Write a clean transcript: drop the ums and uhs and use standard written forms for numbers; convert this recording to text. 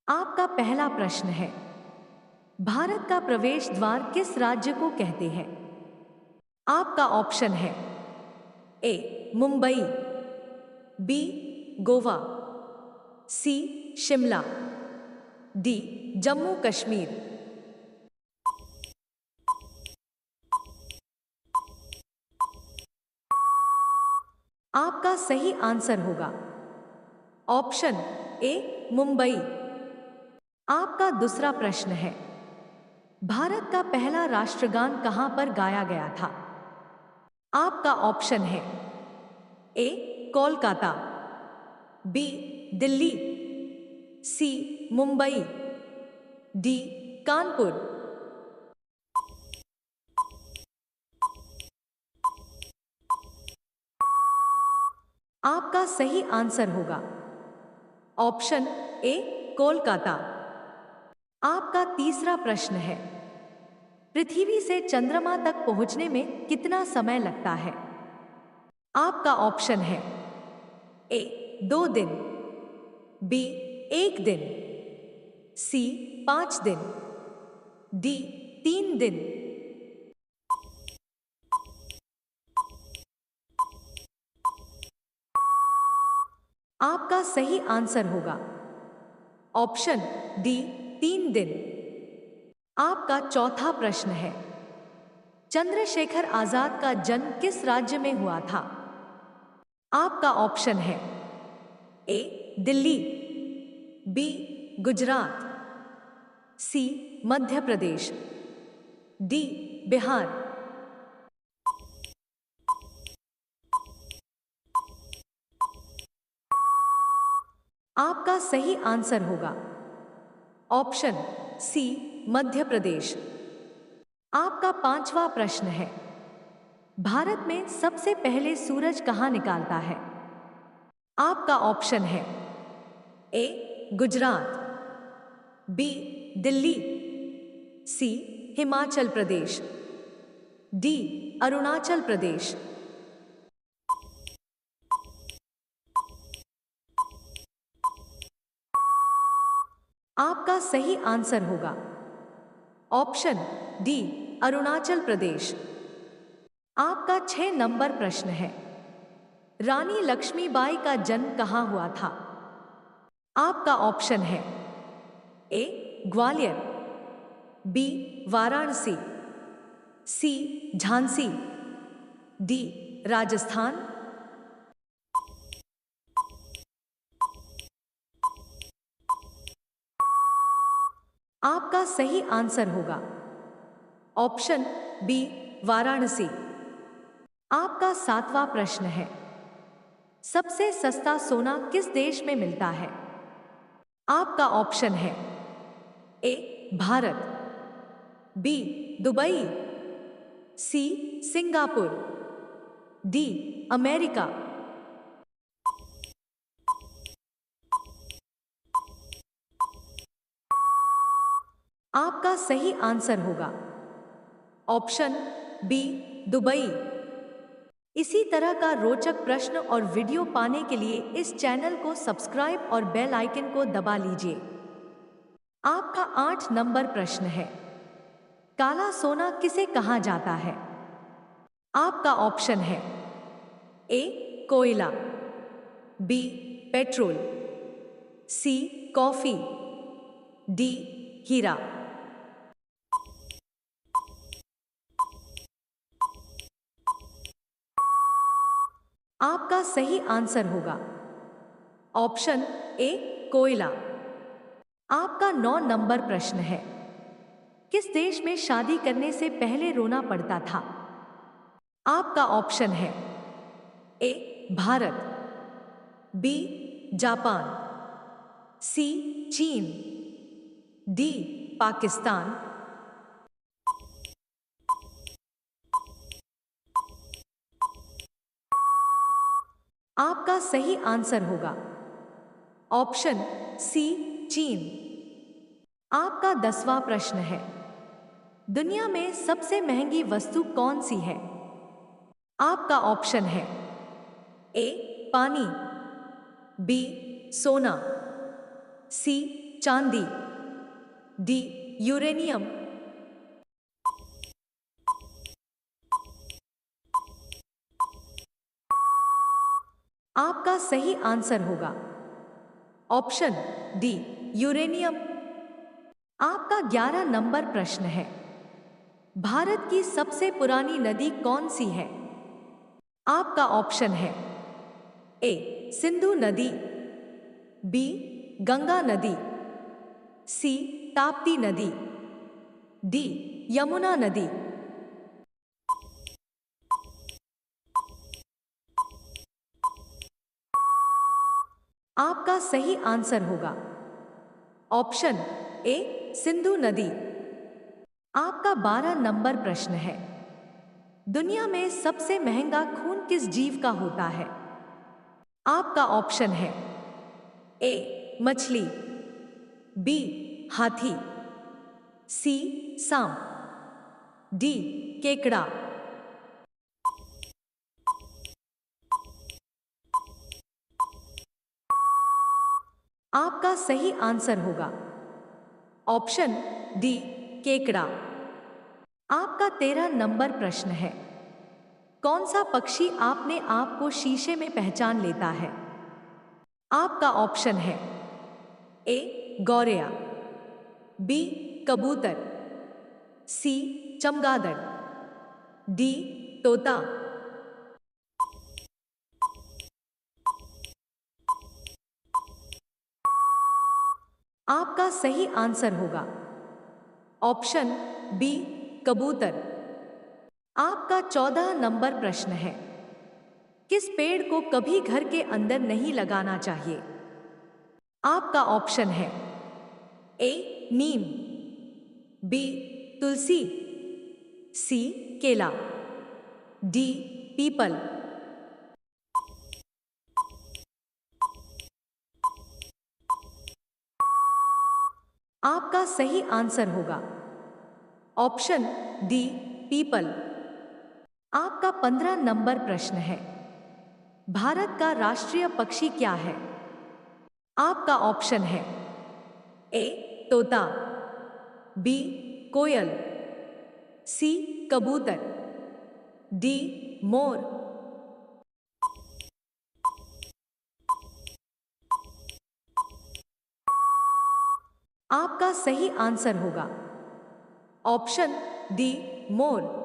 आपका पहला प्रश्न है, भारत का प्रवेश द्वार किस राज्य को कहते हैं? आपका ऑप्शन है ए मुंबई, बी गोवा, सी शिमला, डी जम्मू कश्मीर। आपका सही आंसर होगा ऑप्शन ए मुंबई। आपका दूसरा प्रश्न है, भारत का पहला राष्ट्रगान कहां पर गाया गया था? आपका ऑप्शन है ए कोलकाता, बी दिल्ली, सी मुंबई, डी कानपुर। आपका सही आंसर होगा ऑप्शन ए कोलकाता। आपका तीसरा प्रश्न है, पृथ्वी से चंद्रमा तक पहुंचने में कितना समय लगता है? आपका ऑप्शन है ए 2 दिन, बी 1 दिन, सी 5 दिन, डी 3 दिन। आपका सही आंसर होगा ऑप्शन डी 3 दिन। आपका चौथा प्रश्न है, चंद्रशेखर आजाद का जन्म किस राज्य में हुआ था? आपका ऑप्शन है ए दिल्ली, बी गुजरात, सी मध्य प्रदेश, डी बिहार। आपका सही आंसर होगा ऑप्शन सी मध्य प्रदेश। आपका पांचवा प्रश्न है, भारत में सबसे पहले सूरज कहां निकालता है? आपका ऑप्शन है ए गुजरात, बी दिल्ली, सी हिमाचल प्रदेश, डी अरुणाचल प्रदेश। आपका सही आंसर होगा ऑप्शन डी अरुणाचल प्रदेश। आपका 6 नंबर प्रश्न है, रानी लक्ष्मीबाई का जन्म कहां हुआ था? आपका ऑप्शन है ए ग्वालियर, बी वाराणसी, सी झांसी, डी राजस्थान। आपका सही आंसर होगा ऑप्शन बी वाराणसी। आपका 7वां प्रश्न है, सबसे सस्ता सोना किस देश में मिलता है? आपका ऑप्शन है A Bharat, B Dubai, C Singapore, D America. आपका सही आंसर होगा ऑप्शन बी दुबई। इसी तरह का रोचक प्रश्न और वीडियो पाने के लिए इस चैनल को सब्सक्राइब और बेल आइकन को दबा लीजिए। आपका 8 नंबर प्रश्न है, काला सोना किसे कहा जाता है? आपका ऑप्शन है ए कोयला, बी पेट्रोल, सी कॉफी, डी हीरा। आपका सही आंसर होगा ऑप्शन ए कोयला। आपका 9 नंबर प्रश्न है, किस देश में शादी करने से पहले रोना पड़ता था? आपका ऑप्शन है ए भारत, बी जापान, सी चीन, डी पाकिस्तान। आपका सही आंसर होगा ऑप्शन सी चीन। आपका 10वां प्रश्न है, दुनिया में सबसे महंगी वस्तु कौन सी है? आपका ऑप्शन है ए पानी, बी सोना, सी चांदी, डी यूरेनियम। आपका सही आंसर होगा ऑप्शन डी यूरेनियम। आपका 11 नंबर प्रश्न है, भारत की सबसे पुरानी नदी कौन सी है? आपका ऑप्शन है ए सिंधु नदी, बी गंगा नदी, सी ताप्ती नदी, डी यमुना नदी। आपका सही आंसर होगा ऑप्शन ए सिंधु नदी। आपका 12 नंबर प्रश्न है, दुनिया में सबसे महंगा खून किस जीव का होता है? आपका ऑप्शन है ए मछली, बी हाथी, सी सांप, डी केकड़ा। आपका सही आंसर होगा ऑप्शन डी केकड़ा। आपका 13 नंबर प्रश्न है, कौन सा पक्षी आपने आप को शीशे में पहचान लेता है? आपका ऑप्शन है ए गौरैया, बी कबूतर, सी चमगादड़, डी तोता। आपका सही आंसर होगा ऑप्शन बी कबूतर। आपका 14 नंबर प्रश्न है, किस पेड़ को कभी घर के अंदर नहीं लगाना चाहिए? आपका ऑप्शन है ए नीम, बी तुलसी, सी केला, डी पीपल। आपका सही आंसर होगा ऑप्शन डी पीपल। आपका 15 नंबर प्रश्न है, भारत का राष्ट्रीय पक्षी क्या है? आपका ऑप्शन है ए तोता, बी कोयल, सी कबूतर, डी मोर। आपका सही आंसर होगा ऑप्शन डी मोर।